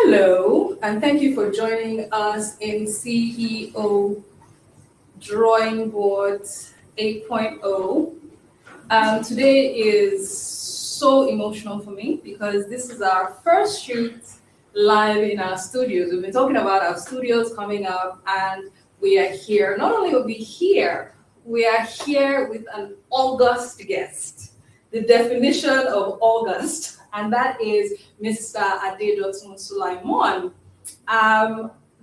Hello, and thank you for joining us in CEO Drawing Board 8.0. Today is so emotional for me because this is our first shoot live in our studios. We've been talking about our studios coming up, and we are here. Not only will we here, we are here with an august guest. The definition of august, and that is Mr. Dotun Sulaiman.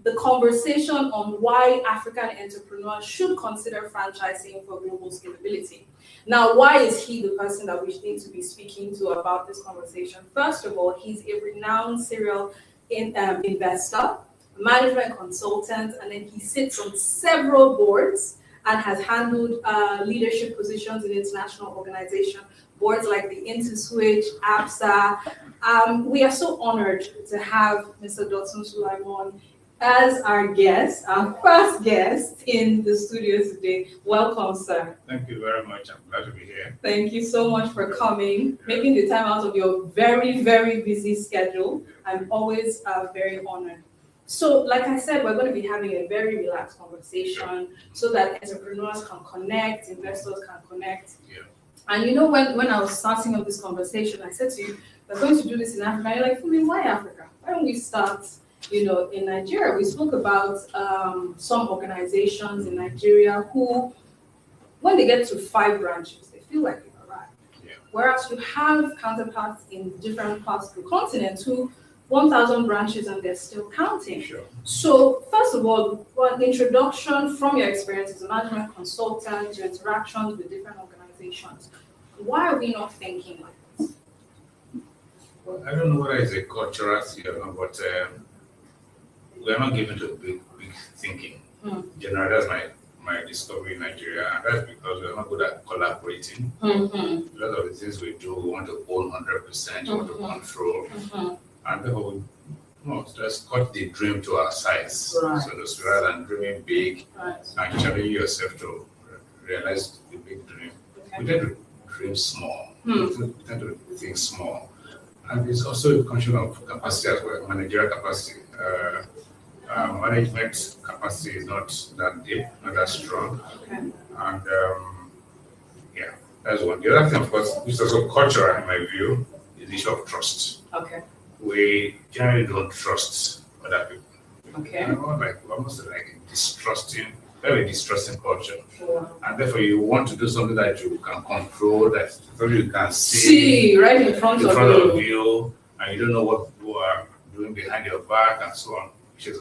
The conversation on why African entrepreneurs should consider franchising for global scalability. Now, why is he the person that we need to be speaking to about this conversation? First of all, he's a renowned serial investor, management consultant, and then he sits on several boards and has handled leadership positions in international organizations, boards like the InterSwitch, APSA. We are so honored to have Mr. Dotun Sulaiman as our guest, our first guest in the studio today. Welcome, sir. Thank you very much. I'm glad to be here. Thank you so much for coming, making the time out of your very, very busy schedule. I'm always very honored. So, like I said, we're going to be having a very relaxed conversation so that entrepreneurs can connect, investors can connect. Yeah. And you know, when I was starting up this conversation, I said to you, we're going to do this in Africa. And you're like, Fumi, why Africa? Why don't we start, in Nigeria? We spoke about some organizations in Nigeria who, when they get to 5 branches, they feel like they've arrived. Yeah. Whereas you have counterparts in different parts of the continent who 1,000 branches and they're still counting. Sure. So, first of all, an introduction from your experience as a management consultant, your interactions with different organizations. Why are we not thinking like this? Well, I don't know whether it's a cultural thing, but we're not given to big thinking. Generally, that's my discovery in Nigeria, and that's because we're not good at collaborating. A lot of the things we do, we want to own 100%, we want to control. And therefore, let's cut the dream to our size. Right. So rather than dreaming big and challenging yourself to realize the big dream, we tend to dream small. We tend to think small. And it's also a function of capacity as well, managerial capacity. Management capacity is not that deep, not that strong. And that's one. The other thing, of course, which is also cultural in my view, is the issue of trust. Okay. We generally don't trust other people. Okay. Almost like very distrusting culture. Yeah. And therefore you want to do something that you can control, that you can see right in front of you, and you don't know what people are doing behind your back and so on. Which is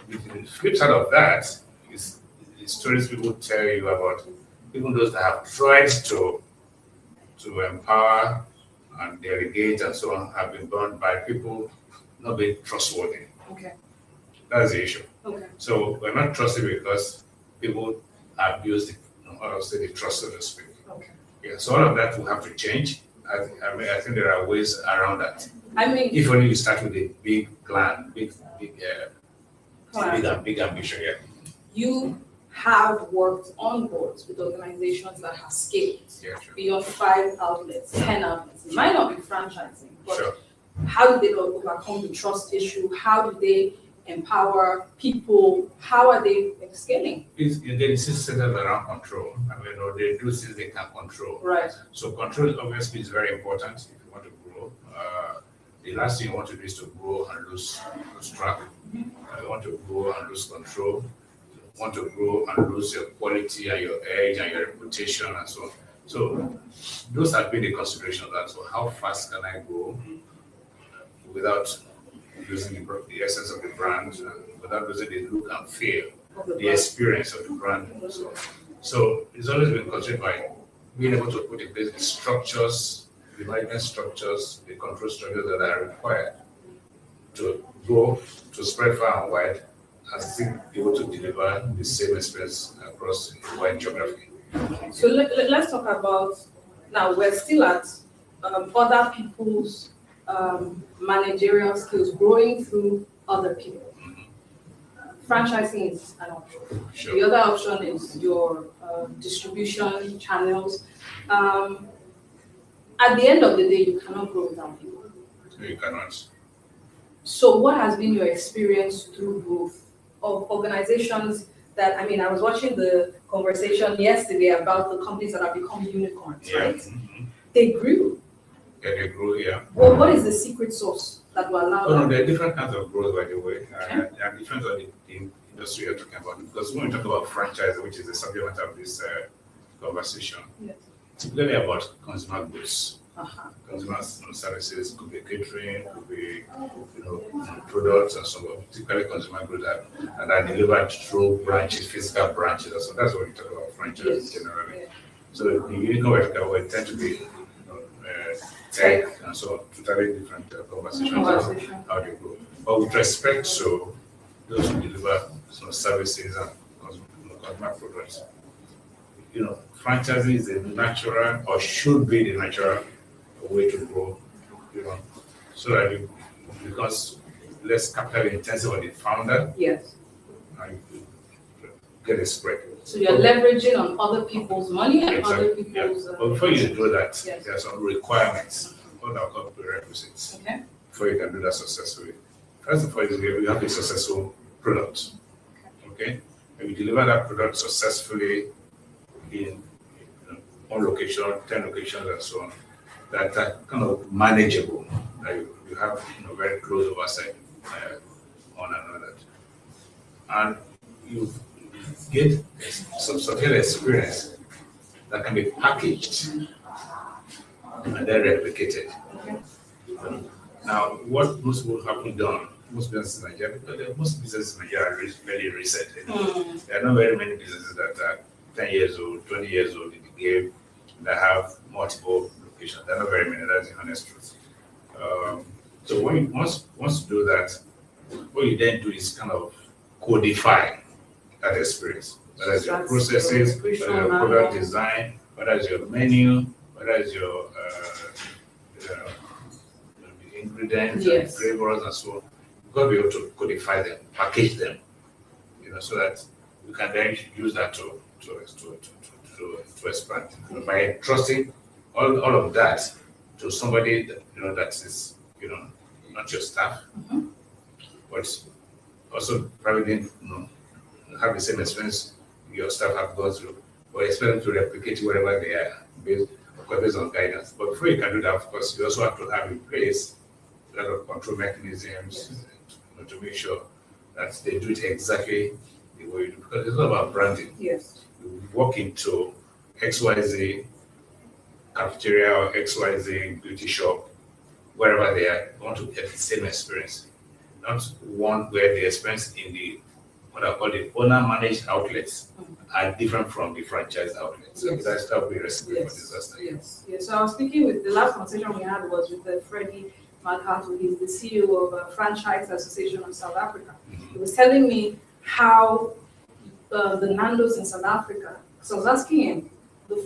the flip side of that is the stories people tell you about even those that have tried to empower and delegate and so on have been done by people not being trustworthy. Okay. That's the issue. Okay. So we're not trusted because people abuse the trust, so to speak. Okay. Yeah. So all of that will have to change. I think there are ways around that. If only you start with a big plan, big ambition. Yeah. You have worked on boards with organizations that have scaled beyond 5 outlets, 10 outlets. It might not be franchising, but how do they overcome the trust issue? How do they empower people? How are they scaling? It's centered around control. They do things they can control. Right. So control obviously is very important if you want to grow. The last thing you want to do is to grow and lose track. You want to grow and lose control. Want to grow and lose your quality and your edge and your reputation and so on. So those have been the considerations. So how fast can I grow without losing the essence of the brand, without losing the look and feel, the experience of the brand. So it's always been considered by being able to put in place the structures, the management structures, the control structures that are required to grow, to spread far and wide, and still be able to deliver the same experience across a wide geography. So let's talk about, now we're still at other people's managerial skills, growing through other people. Franchising is an option. Sure. The other option is your distribution channels. At the end of the day, you cannot grow without people. You cannot. So what has been your experience through growth of organizations that, I mean, I was watching the conversation yesterday about the companies that have become unicorns, right? Mm-hmm. They grew. Yeah, they grow, yeah. Well, what is the secret sauce that will allow Oh, no, that? there are different kinds of growth, by the way. Okay. And depends on the industry you're talking about. Because when we talk about franchise, which is the subject matter of this conversation, Yes. typically about consumer goods. Uh-huh. Consumer services could be catering, could be products and so on. Typically consumer goods that are delivered through branches, physical branches. So that's what we talk about franchise generally. Yeah. So the unicorn vertical will tend to be tech and so on, totally different conversations of how they grow. But with respect to those who deliver services and consumer products, franchising is a natural or should be the natural way to grow, so that it becomes less capital intensive on the founder. Yes. And you get a spread. So you're leveraging on other people's money and Exactly. other people's. But before you do that, yes. there are some requirements, what are called prerequisites, Okay. before you can do that successfully. First of all, you have a successful product. Okay? If you deliver that product successfully in one location, 10 locations, and so on, that are kind of manageable, that you have very close oversight on another. And you get some sort of experience that can be packaged and then replicated. Now, what most people haven't done, most businesses in Nigeria, because most businesses in Nigeria are fairly recent. There are not very many businesses that are 10 years old, 20 years old in the game that have multiple locations. There are not very many, that's the honest truth. So when you once you do that, what you then do is kind of codify that experience. Whether it's your processes, whether your product design, whether it's your menu, whether it's your ingredients, and flavors, and so on. You've got to be able to codify them, package them, so that you can then use that to expand. By trusting all of that to somebody that, that is, not your staff, but also probably have the same experience your staff have gone through, or expect them to replicate wherever they are, based on guidance. But before you can do that, of course, you also have to have in place a lot of control mechanisms to make sure that they do it exactly the way you do, because it's all about branding. Yes. You walk into XYZ cafeteria or XYZ beauty shop, wherever they are, you want to get the same experience. Not one where the experience in the what I call the owner-managed outlets are different from the franchise outlets. So that's how we recipe for disaster. Yes. So I was speaking with the last conversation we had was with Freddie Marcato. He's the CEO of Franchise Association of South Africa. He was telling me how the Nando's in South Africa. So I was asking him,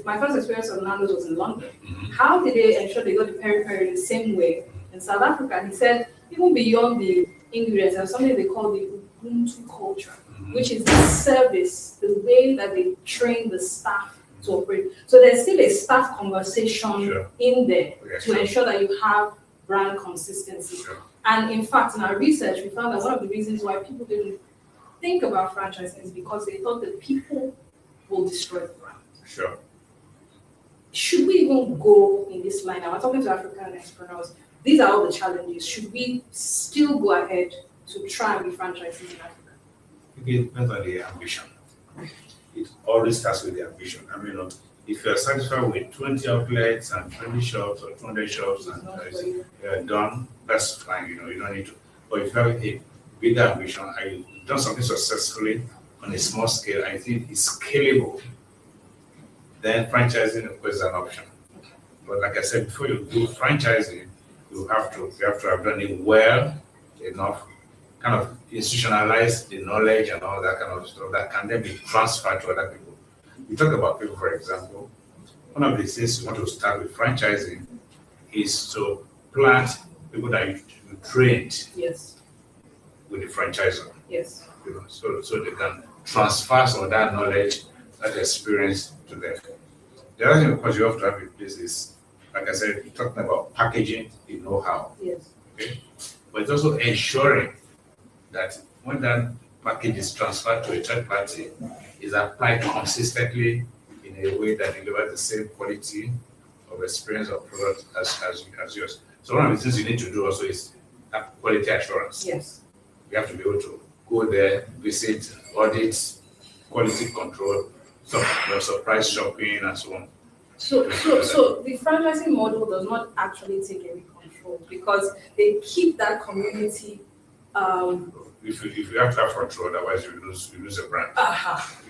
my first experience of Nando's was in London. How did they ensure they got the peri-peri the same way in South Africa? And he said, even beyond the ingredients, there's something they call the Ubuntu culture, which is the service, the way that they train the staff to operate. So there's still a staff conversation in there to ensure that you have brand consistency. And in fact, in our research, we found that one of the reasons why people didn't think about franchising is because they thought that people will destroy the brand. Should we even go in this line? Now, we're talking to African entrepreneurs. These are all the challenges. Should we still go ahead to try and be franchising in Africa? It depends on the ambition. It always starts with the ambition. I mean, if you're satisfied with 20 outlets and 20 shops or 200 shops and you're done, that's fine. You don't need to. But if you have a bigger ambition and you've done something successfully on a small scale, I think it's scalable, then franchising, of course, is an option. But like I said, before you do franchising, you have to have done it well enough, kind of institutionalize the knowledge and all that kind of stuff that can then be transferred to other people. We talk about people, for example. One of the things you want to start with franchising is to plant people that you trained with the franchisor. So they can transfer some of that knowledge, that experience to them. The other thing, of course, you have to have in place is, like I said, you're talking about packaging the know-how. Okay? but it's also ensuring that when that package is transferred to a third party, is applied consistently in a way that delivers the same quality of experience or product as yours. So one of the things you need to do also is have quality assurance. Yes. You have to be able to go there, visit, audit, quality control, surprise shopping, and so on. So the franchising model does not actually take any control because they keep that community. If you have to have control, otherwise you lose a brand.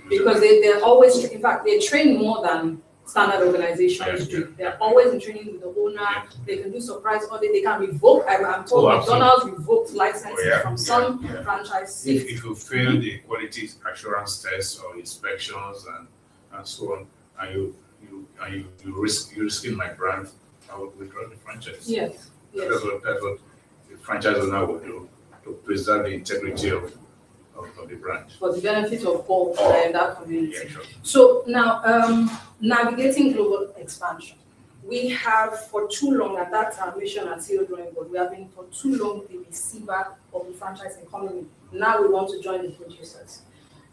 Because they're always, in fact, they train more than standard organizations do. They're always in training with the owner. They can do surprise audit. They can revoke. I'm told McDonald's revoked licenses from some franchisees. If you fail the quality assurance tests or inspections and so on, and you're risking my brand, I would withdraw the franchise. Yes. That's what the franchise owner will do to preserve the integrity of the brand. For the benefit of all in that community. Yeah, sure. So now, navigating global expansion. We have for too long, and that's our mission at CEO Drawing Board, we have been for too long the receiver of the franchise economy. Now we want to join the producers.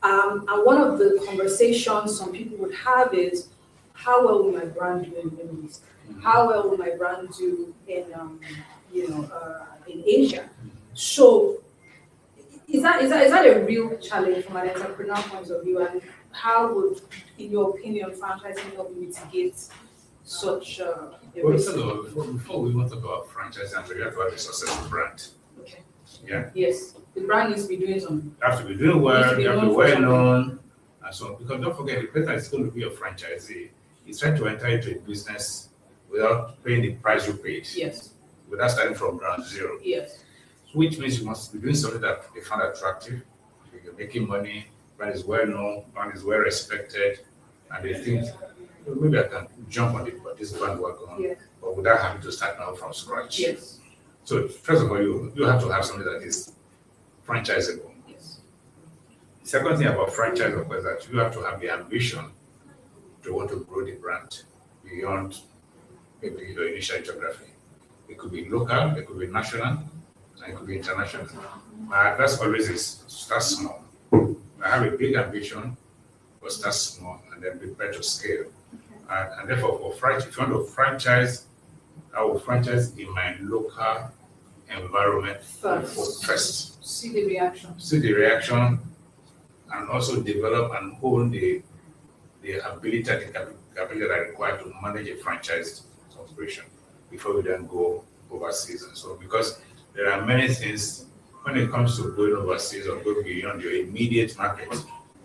And one of the conversations some people would have is, how well will my brand do in the Middle East? How well will my brand do in Asia? So is that a real challenge from an entrepreneur point of view? And how would, in your opinion, franchising help mitigate such a risk? Before we want to talk about franchising, we have to have a successful brand. Okay. Yeah. Yes, the brand needs to be doing something. You have to be doing well. You have to be well known, and so on. Because don't forget, the person is going to be a franchisee. He's trying to enter into a business without paying the price you paid. Yes. Without starting from ground zero. Yes. Which means you must be doing something that they find attractive. You're making money, brand is well known, brand is well respected, and they think, maybe I can jump on this bandwagon, but without having to start now from scratch. Yes. So first of all, you have to have something that is franchisable. Yes. The second thing about franchise, of course, that you have to have the ambition to want to grow the brand beyond maybe your initial geography. It could be local, it could be national, and it could be international. My advice always is start small. I have a big ambition, but start small and then prepare to scale. And therefore, if you want to franchise, I will franchise in my local environment first. See the reaction, and also develop and hone the ability and the capability that are required to manage a franchise operation before we then go overseas and so on. Because there are many things when it comes to going overseas or going beyond your immediate market.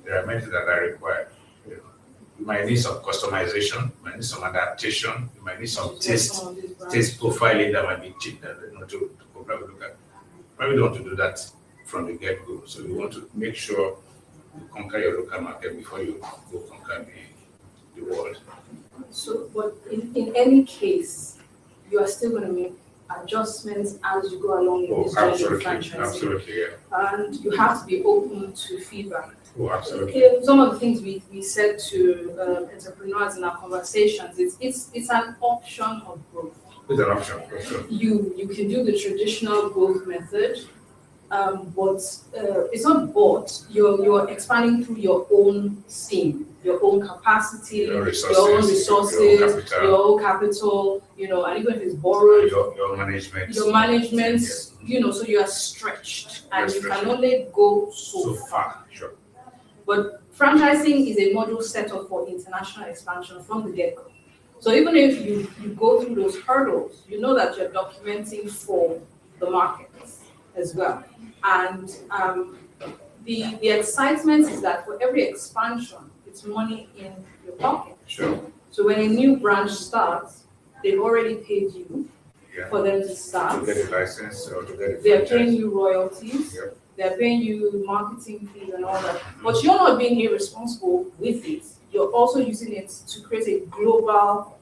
There are many things that are required. You might need some customization, you might need some adaptation, you might need some taste profiling that might be cheap to probably look at. Probably don't want to do that from the get-go. So you want to make sure you conquer your local market before you go conquer the world. So, but in any case, you are still going to make adjustments as you go along in this journey of franchising. Absolutely, yeah. And you have to be open to feedback. Oh, absolutely. Some of the things we said to entrepreneurs in our conversations, it's an option of growth. It's an option, for sure. You can do the traditional growth method, but it's not bought. You're expanding through your own steam, your own capacity, your own resources, your own capital, and even if it's borrowed, your management, yes. So you are stretched and you can only go so far. Sure. But franchising is a model set up for international expansion from the get-go. So even if you go through those hurdles, you know that you're documenting for the market as well. And the excitement is that for every expansion, it's money in your pocket. Sure. So when a new branch starts, they've already paid you for them to start. To get a license or to get a They're paying you royalties. Yep. They're paying you marketing fees and all that. But you're not being irresponsible with it. You're also using it to create a global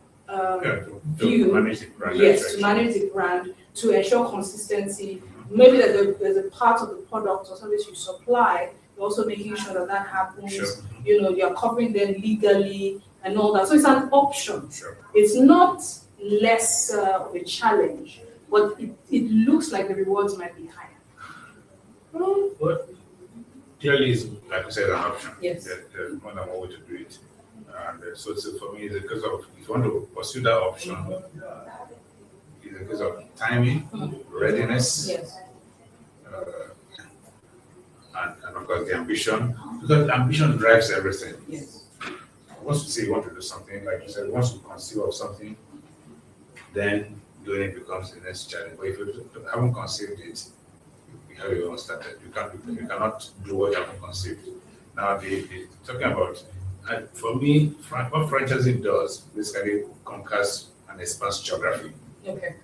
view. To manage the brand. Yes, to manage the brand, to ensure consistency. Maybe that there's a part of the product or service you supply, you're also making sure that happens. Sure. You're covering them legally and all that. So it's an option. Sure. It's not less of a challenge but it looks like the rewards might be higher. Well, clearly, it's, like I said, an option. Yes. There's more than one way to do it. And so for me, it's because of, if you want to pursue that option, it's because of timing, readiness, Yes. And of course the ambition. Because ambition drives everything. Yes. Once you say you want to do something, like you said, once you conceive of something, then doing it becomes the next challenge. But if you haven't conceived it, you haven't started. You cannot do what you haven't conceived. Now, talking about, for me, what franchising does basically conquers and expands geography. Okay.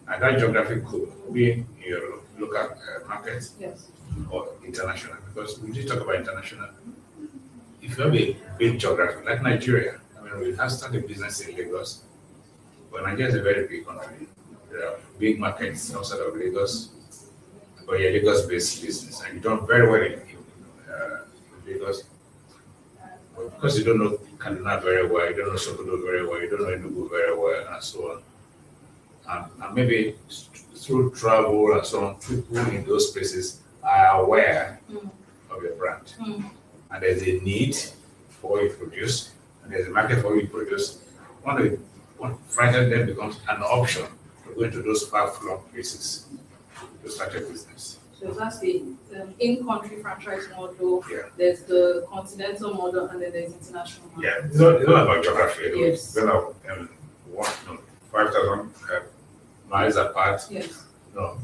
And that geography could be in your local market, Yes. or international. Because we did talk about international. If you have a big geography, like Nigeria, I mean, we have started business in Lagos, but Nigeria is a very big country. There are big markets outside of Lagos, but you're Lagos-based business, and you done very well in Lagos. But because you don't know Kaduna very well, you don't know Sokoto very well, you don't know Enugu very well, and so on. And maybe through travel and so on, people in those places are aware of your brand. And there's a need for what you produce, and there's a market for what you produce. One franchise then becomes an option to go into those far-flung places to start a business. So that's the in-country franchise model. Yeah. There's the continental model, and then there's international model. Yeah, it's not about geography. Yes. It's about 5,000 miles apart. Yes. No,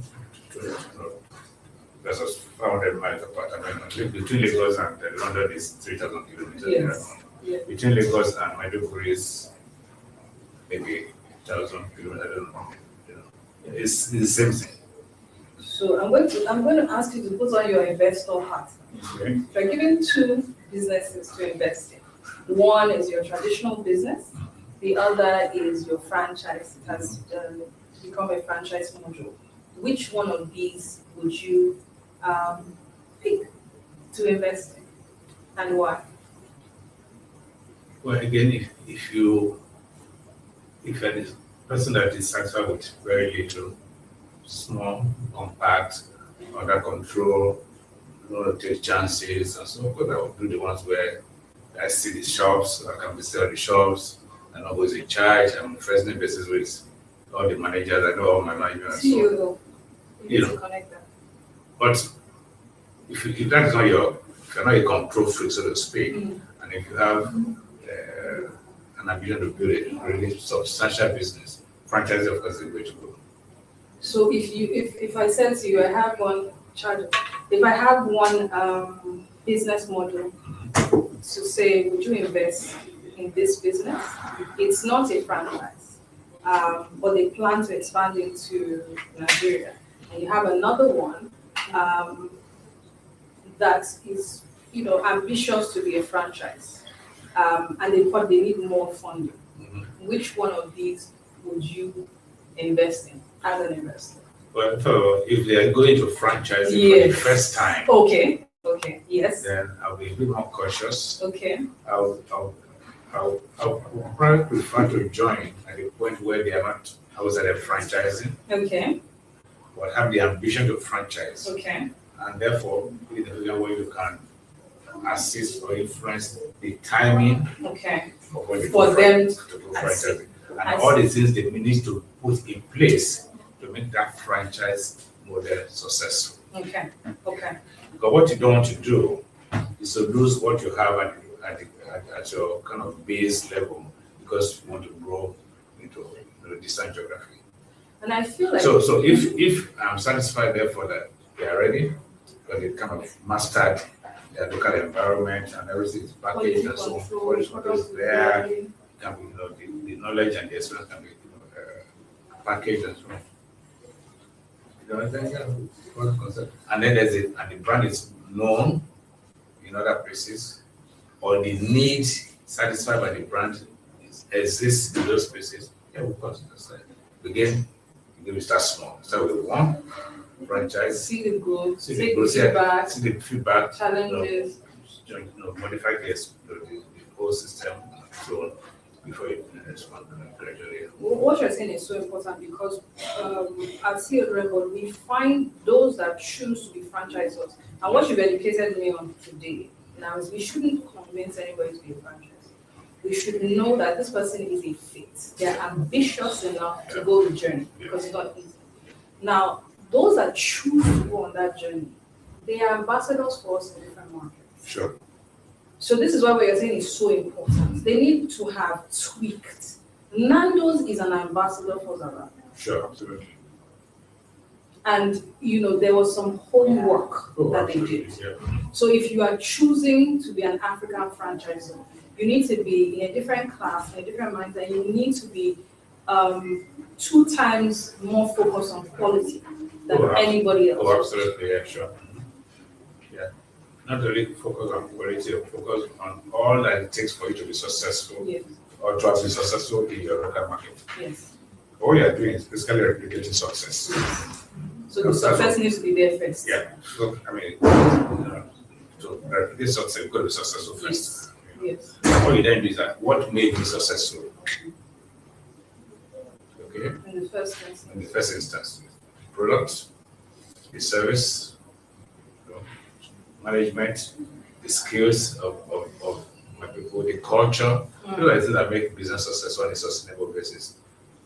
that's just 500 miles apart. I mean, between Lagos and London is 3,000 kilometers. Yes. Yeah. Between Lagos and Maiduguri is maybe 1,000 kilometers. I don't know. It's the same thing. So I'm going to ask you to put on your investor hat. Okay. You're given two businesses to invest in. One is your traditional business. The other is your franchise. It has become a franchise module. Which one of these would you pick to invest in, and why? Well, again, if you're a person that is satisfied with very little, small, compact, under control, don't take chances, and so on, because I will do the ones where I see the shops, I can visit the shops, I know who's in charge, I'm on a first name basis with all the managers, I know all my managers. And so on. You need to connect that. But if that is not you're not a control freak, so to speak, and if you have an ambition to build a really substantial business, franchising, of course, is the way to go. So if I said to you, I have one business model to say, would you invest in this business? It's not a franchise, but they plan to expand into Nigeria. And you have another one that is, ambitious to be a franchise, and they need more funding. Which one of these would you invest in as an investor? Well, so if they are going to franchising for the first time, okay, yes, then I'll be a bit more cautious. Okay. I'll probably prefer to join at the point where they are not outside of franchising, Okay. but have the ambition to franchise, Okay. and therefore be in a position where you can assist or influence the timing Okay. of when For them, to do I see. franchising, and all the things they need to put in place to make that franchise model successful. Okay. Because what you don't want to do is to lose what you have at your kind of base level, because you want to grow into distant geography. And I feel like So if I'm satisfied therefore that they are ready, because they kind of mastered their local environment and everything is packaged and so on, quality control is there, can be, the knowledge and the experience can be packaged and so on. And then and the brand is known in other places, or the need satisfied by the brand exists in those places. Yeah, of course. Again, we start small. Start with one franchise. see the growth, See take the the feedback, see the feedback. challenges. Modify the whole system and so on. before you respond gradually. What you're saying is so important because at CL Record, we find those that choose to be franchisors. And what you've educated me on today now is we shouldn't convince anybody to be a franchise. We should know that this person is a fit. They're ambitious enough to go the journey because it's not easy. Now, those that choose to go on that journey, they are ambassadors for us in different markets. Sure. So this is why what you're saying is so important. They need to have tweaked. Nando's is an ambassador for Zara. Sure, absolutely. And there was some homework that they did. Yeah. So if you are choosing to be an African franchisor, you need to be in a different class, in a different mindset. You need to be 2 times more focused on quality than anybody else. Oh, absolutely, yeah, sure. Yeah. Not really focus on quality, focus on all that it takes for you to be successful. Yes. Or to be successful in your local market. Yes. All you are doing is basically replicating success. Yes. So the success needs to be there first. Yeah. So, to replicate success, you've got to be successful first. Yes. What you then do is that what made me successful? Okay? In the first instance. In the first instance, the product, the service, management, the skills of my people, the culture, those are the things that make business successful on a sustainable basis.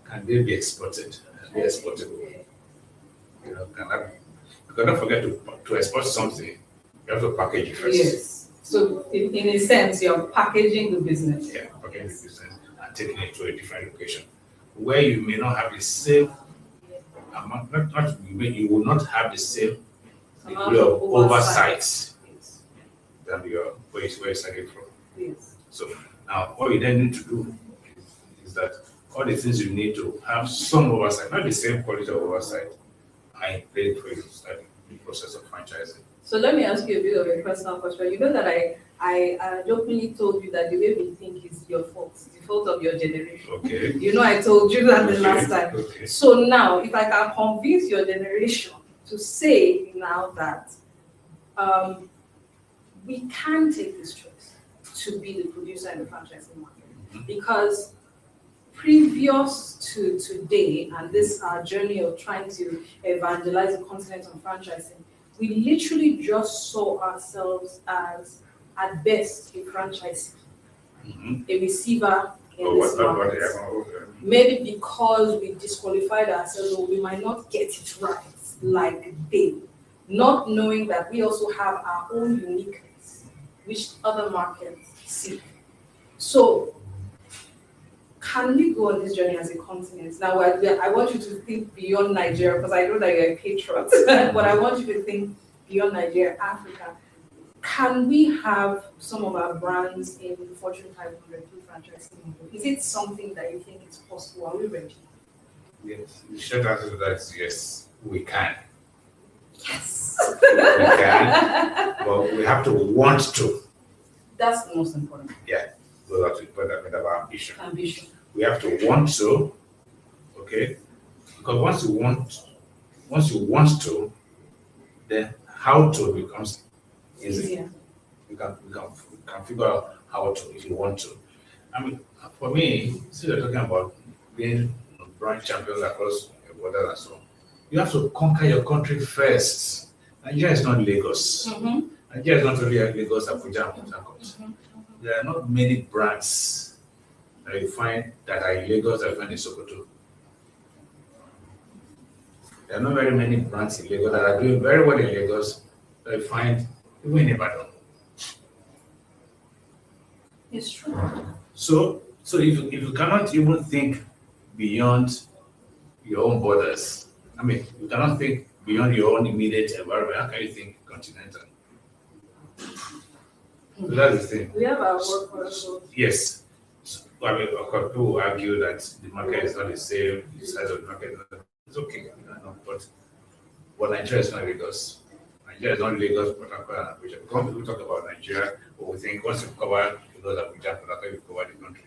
Can they be exported? Can be exportable? You cannot forget to export something, you have to package it first. Yes. So in a sense, you're packaging the business. Yeah, packaging the business and taking it to a different location where you may not have the same amount, you will not have the same degree of oversight than where you started from. Yes. So now what you then need to do is that all the things you need to have some oversight, not the same quality of oversight, are in place before you start the process of franchising. So let me ask you a bit of a personal question. You know that I jokingly told you that the way we think is your fault, the fault of your generation. Okay. I told you that the last time. Okay. So now, if I can convince your generation to say now that we can take this choice to be the producer in the franchising market, because previous to today and this journey of trying to evangelize the continent on franchising, we literally just saw ourselves as, at best, a franchisee, a receiver in this market. Maybe because we disqualified ourselves or we might not get it right like they, not knowing that we also have our own uniqueness, which other markets seek. So, can we go on this journey as a continent? Now, I want you to think beyond Nigeria, because I know that you're a patriot, but I want you to think beyond Nigeria, Africa. Can we have some of our brands in the Fortune 500 through franchising model? Is it something that you think is possible? Are we ready? Yes. The short answer to that is yes, we can. Yes. We can, but we have to want to. That's the most important. Yeah. So that's a bit of our ambition. Ambition. We have to want to, okay? Because once you want to, then how to becomes easy. Easier. You can figure out how to if you want to. I mean, for me, since you're talking about being brand champions across the border and so on, you have to conquer your country first. Nigeria is not Lagos. Mm-hmm. Nigeria is not only Lagos, Abuja, and Port Harcourt. There are not many brands that you find that are in Lagos that you find in Sokoto. There are not very many brands in Lagos that are doing very well in Lagos that you find even in Ibadan. It's true. So if you cannot even think beyond your own borders, I mean, you cannot think beyond your own immediate environment, how can you think continental? So that's the thing. We have our work for us. Yes. So, I mean, of course, people will argue that the market is not the same, the size of the market. It's okay, but Nigeria is not Lagos. Nigeria is not Lagos, Port Harcourt, and Abuja. When people talk about Nigeria, we think once you cover Lagos, Abuja, Port Harcourt, you cover the country.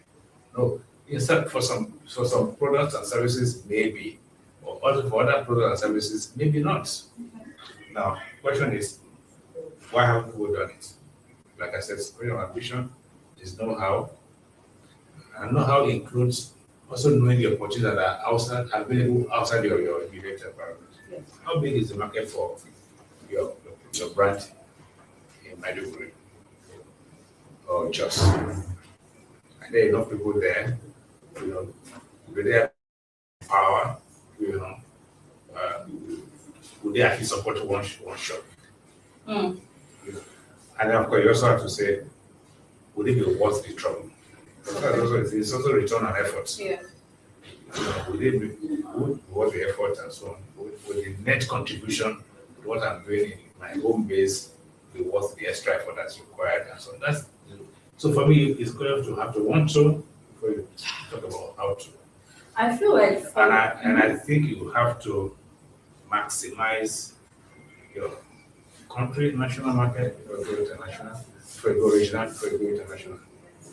No, instead for some products and services, maybe, or also for other products and services, maybe not. Now, question is, why haven't people done it? Like I said, spirit of ambition is know-how, And know-how includes also knowing the opportunities that are available outside your immediate environment. Yes. How big is the market for your brand in Maiduguri or just? Are there enough people there? With their power, would they actually support one shop? Mm. And then, of course, you also have to say, would it be worth the trouble? It's also return on effort. Yeah. Would it be worth the effort and so on? Would the net contribution to what I'm doing in my home base be worth the extra effort that's required? And so so for me, it's going to have to want to before you talk about how to. I feel like, and I think you have to maximize your country national market before you go international, before you go regional, before you go international.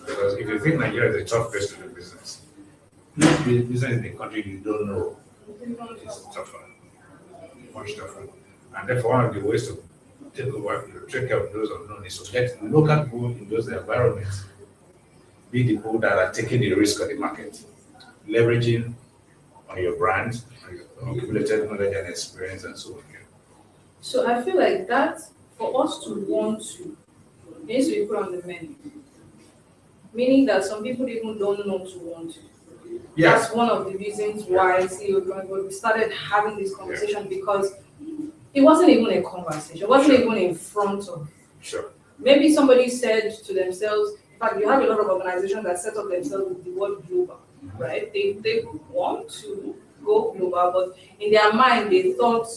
Because if you think Nigeria is a tough place to do business, business in a country you don't know is tougher, much tougher. And therefore, one of the ways to take care of those unknown is to get local people in those environments, be the people that are taking the risk of the market, leveraging on your brand, on your accumulated knowledge and experience, and so on. So I feel like that, for us to want to, it needs to be put on the menu. Meaning that some people even don't know to want to. Yes. That's one of the reasons why we started having this conversation, because it wasn't even a conversation. It wasn't even in front of. Sure. Maybe somebody said to themselves, in fact, you have a lot of organizations that set up themselves with the word global, right? They want to go global, but in their mind, they thought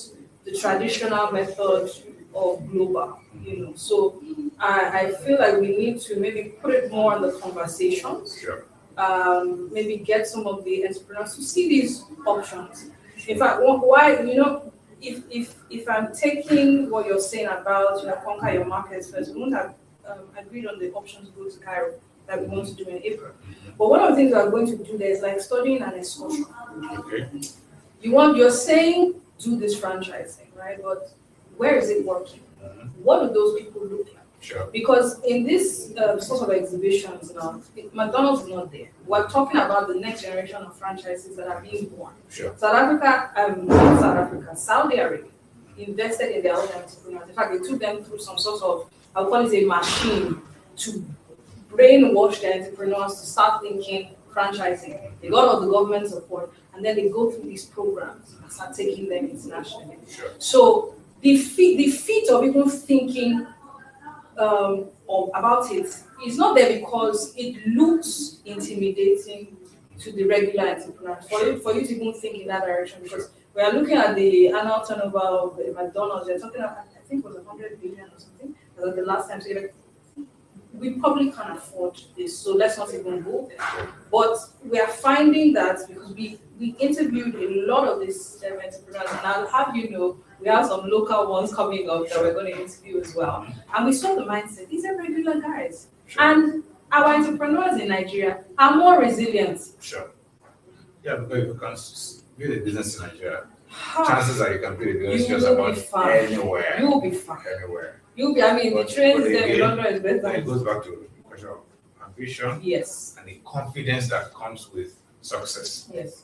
the traditional method of global, So I feel like we need to maybe put it more on the conversations. Sure. Maybe get some of the entrepreneurs to see these options. In fact, why, if I'm taking what you're saying about, conquer your markets first, we wouldn't have agreed on the options go to Cairo that we want to do in April. But one of the things we are going to do there is like studying an excursion. Okay. You're saying do this franchising, right? But where is it working? What do those people look like? Sure. Because in this sort of exhibitions now, McDonald's is not there. We're talking about the next generation of franchises that are being born. Sure. Saudi Arabia invested in their own entrepreneurs. In fact, they took them through some sort of, I'll call it a machine to brainwash the entrepreneurs to start thinking franchising. They got all the government support, and then they go through these programs and start taking them internationally. Sure. So the feat of even thinking about it is not there because it looks intimidating to the regular entrepreneur. For you to even think in that direction, because we are looking at the annual turnover of McDonald's. They're talking about, I think it was 100 billion or something. That was the last time. So we probably can't afford this, so let's not even go there. But we are finding that because we interviewed a lot of these entrepreneurs, and I'll have you know, we have some local ones coming up that we're going to interview as well. And we saw the mindset, these are regular guys. Sure. And our entrepreneurs in Nigeria are more resilient. Sure. Yeah, because if you can build a business in Nigeria, chances are you can build a business just about anywhere. You will be fine. Anywhere. The trains there in London is better. It goes back to the question of ambition. Yes. And the confidence that comes with success. Yes.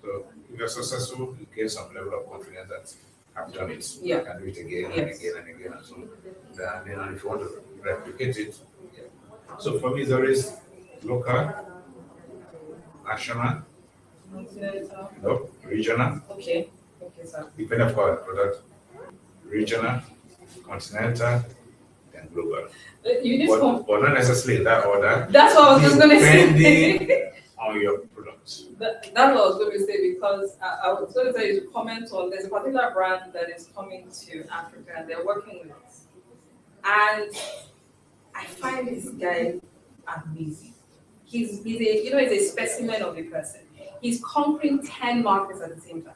So if you're successful, you gain some level of confidence that I've done it. Yeah. I can do it again and again and again and so on. Then if you want to replicate it. So for me, there is local, national, regional. Okay, sir. Depending on the product, regional, continental, and global. But not necessarily in that order. That's what I was just going to say. Depending on your products. That's what I was going to say, because I was going to tell you to comment on, there's a particular brand that is coming to Africa and they're working with us. And I find this guy amazing. He's a specimen of a person. He's conquering 10 markets at the same time.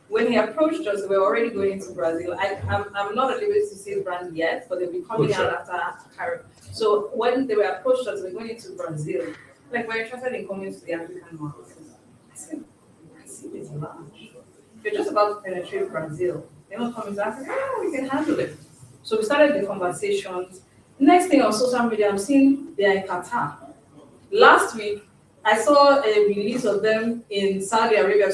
When he approached us, we were already going into Brazil. I'm not at liberty to say the brand yet, but they'll be coming out after Cairo. So when they were approached us, we're going into Brazil. Like, we're interested in coming to the African market. I said, Brazil is large. If you're just about to penetrate Brazil, they don't come into Africa, we can handle it. So we started the conversations. Next thing on social media, I'm seeing they're in Qatar. Last week, I saw a release of them in Saudi Arabia.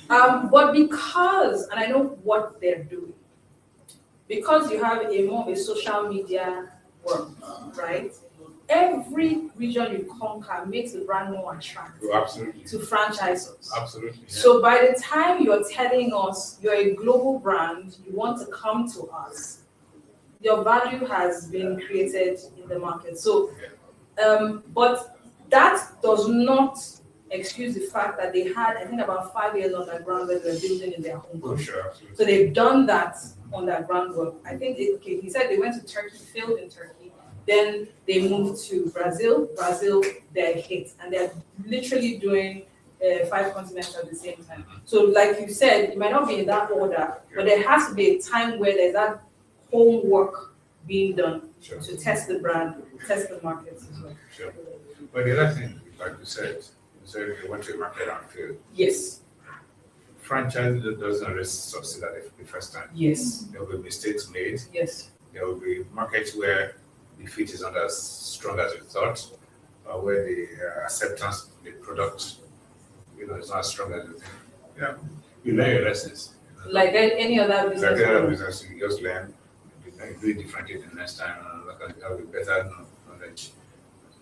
But because, and I know what they're doing, because you have a more of a social media work, right? Every region you conquer makes the brand more attractive to franchisors. Absolutely. Yeah. So by the time you're telling us you're a global brand, you want to come to us, your value has been created in the market. So, but that does not excuse the fact that they had, I think, about 5 years on that ground where they were building in their home country. Sure, so they've done that on that groundwork. I think, he said they went to Turkey, failed in Turkey. Then they moved to Brazil. Brazil, they're hit. And they're literally doing 5 continents at the same time. So like you said, it might not be in that order, but there has to be a time where there's that homework being done to test the brand, test the markets as well. Sure. But the other thing, like you said they went to a market and failed. Yes. Franchise doesn't always succeed at the first time. Yes. There will be mistakes made. Yes. There will be markets where the fit is not as strong as you thought, or where the acceptance of the product, is not as strong as you think. Yeah, you learn your lessons. Like any other business. Like any other business, you just learn. You do it differently the next time, and have a better knowledge.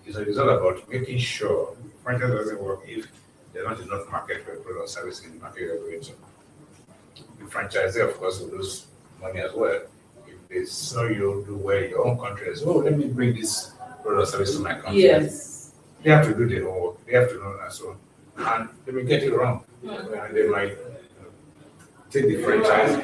It's all about making sure franchise doesn't work if there's not enough market for a product or service in the market you're going to. The franchisee, of course, will lose money as well. If they saw you do well in your own country, as well, let me bring this product or service to my country. Yes. They have to do their homework. They have to know that. So, and they may get it wrong. And they might take the franchise